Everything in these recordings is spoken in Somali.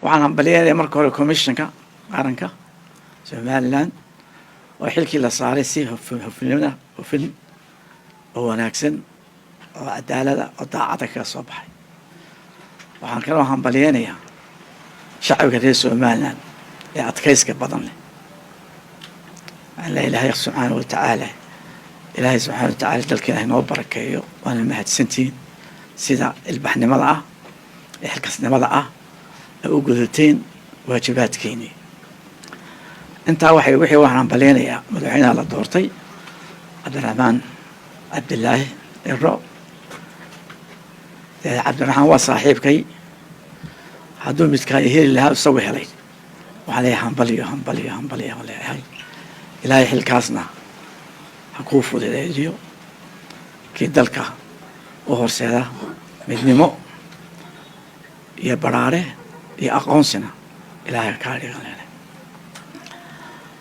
waxaan hambalyeynaya marka hore commissionka qaranka Somaliland oo xilkii la saaray si hufin oo wanaagsan oo cadaalad oo daacad ka soo baxay. waxaan kaloo hambalyeynayaa shacabka reer Somaliland ee adkayska badan leh. ilaahay subxaanahu wa ta'aala ilaahay subxaanahu wa ta'aala dalkeena inoo barakeeyo waana mahadsantiin sida ilbaxnimada ah ee xilkasnimada ah u gudateen waajibaadkeeni. intaa wixii waxaan hambaleynayaa madaxweynaha la doortay Cabdiraxmaan Cabdilaahi Ciro. Cabdiraxmaan waa saaxiibkay, hadduu midkaa heli lahaa isagu helay. waxaan leeyahay hambaliyo leeyahay ilaahay xilkaasna ha kuu fududeeyo kii dalka u horseeda midnimo iyo baraare iyo aqoonsina ilaahay kaa dhigan leeyahay.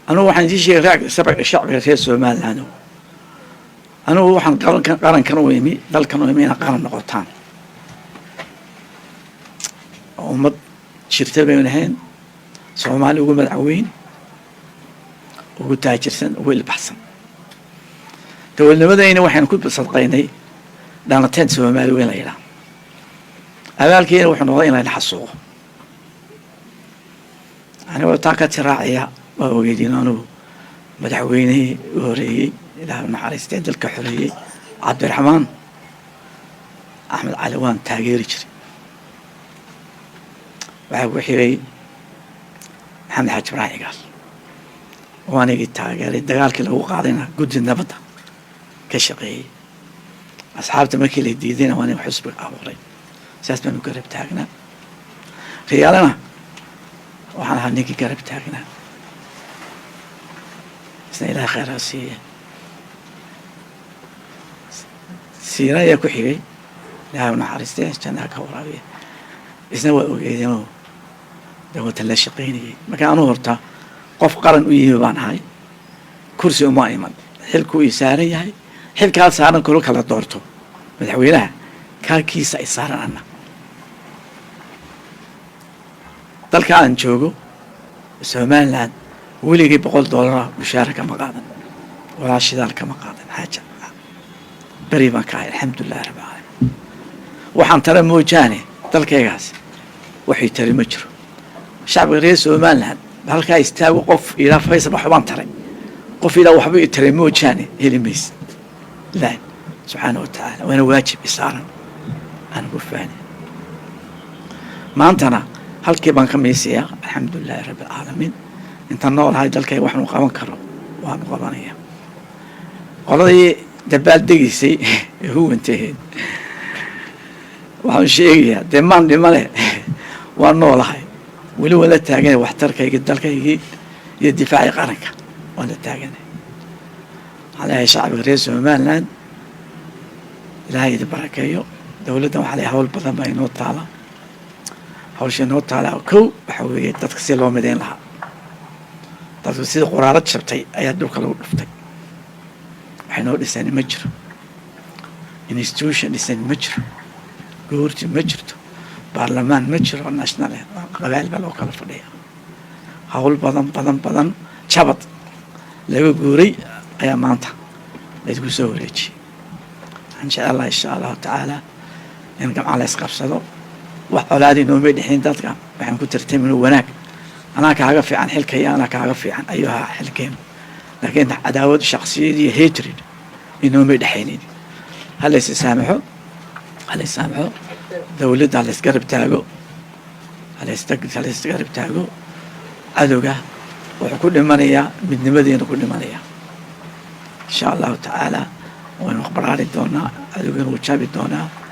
anugu waxaan idin sheegay shacbiga reer Somaliland anugu waxaan qarankan u imi dalkan u imi inay qaran noqotaan ummad jirta baynu ahayn Soomaali ugu madaxweyn ugu taajirsan ugu ilbaxsan. dowladnimadayna waxaan ku sadqaynay dhanateen Soomaali weyn la yiraahdo. abaalkeena wuxuu noqday in la xasuuqo. anigoo taa ka tiraacaya waa ogeydin anugu madaxweynihii u horeeyey ilaahay naxariistay dalka xoreeyey Cabdiraxmaan Axmed Cali waan taageeri jiray. waxaa ku xigay محمد حاج إبراهيم قال وأنا قلت تاجر الدجال كله قاعدين جود النبضة كشقي أصحاب تمكي الجديدين وأنا بحسب أولي ساس من قرب تاجنا خيالنا وحنا هنيجي قرب تاجنا سنة إلى خير سيرة يا كحيي لا ونحرسته كنا كورابي إسنا وجدينه دولة الله شقيني ما كانوا هرتا قف قرن ويه بان هاي كرسي وما يمن حلكو يساري هاي حلك هذا سارن كله كلا دورته مدحوينها كيس يسارن أنا دل كان جوجو Somaliland ولقي $100 مشاركة مقادا ولا شيء ذلك مقادا حاجة بريبا كاي الحمد لله رب العالمين. وحن ترى موجاني دل كياس وحي ترى مجرو شعب غير Somaliland بهالكا يستاوي قف إلى فيصل وحبان ترى قف إلى وحبي ترى موجاني هي ميس لا سبحانه وتعالى وأنا واجب إصرارا أنا قفاني ما أنتنا هالكي بان خميسية الحمد لله رب العالمين انت النور هاي دلكي وحنو قوان كرو وحنو قوانية قولي دبال دقيسي هو انتهين وحنو شيئية دمان دمالي والنور هاي ولو ولا تاقيني واحتركي قد دلكي يدفاعي قرنك ولا تاقيني على شعب غير Somaliland إلهي دبركيو دولتنا وحالي هول بدن باينو تعالى hawsha noo taala kow waxa weeye dadka si loo mideyn lahaa dadku sida quraarad shabtay ayaa dhulka lagu dhuftay waxay noo dhiseen ma jiro institution dhiseen ma jiro goorti ma jirto baarlamaan ma jiro national qabaal baa loo kala fadhiya hawl badan jabad laga guuray ayaa maanta la isku soo wareejiyay insha Allah ta'ala in gamca la isqabsado وأولادي نومي دحين دادك waxaan ku tartamin wanaag ana kaaga fiican xilkay ana kaaga fiican ayuha xilkeen laakiin cadaawad shakhsiyadii hatred inoo dhaxaynin hal issaamaxo dawladda la isgarab taago hal isgarab taago adooga wuxuu ku dhimanayaa midnimadeena ku dhimanaya insha Allah ta'ala waan xabaari doonaa adoogan uu jaabi doonaa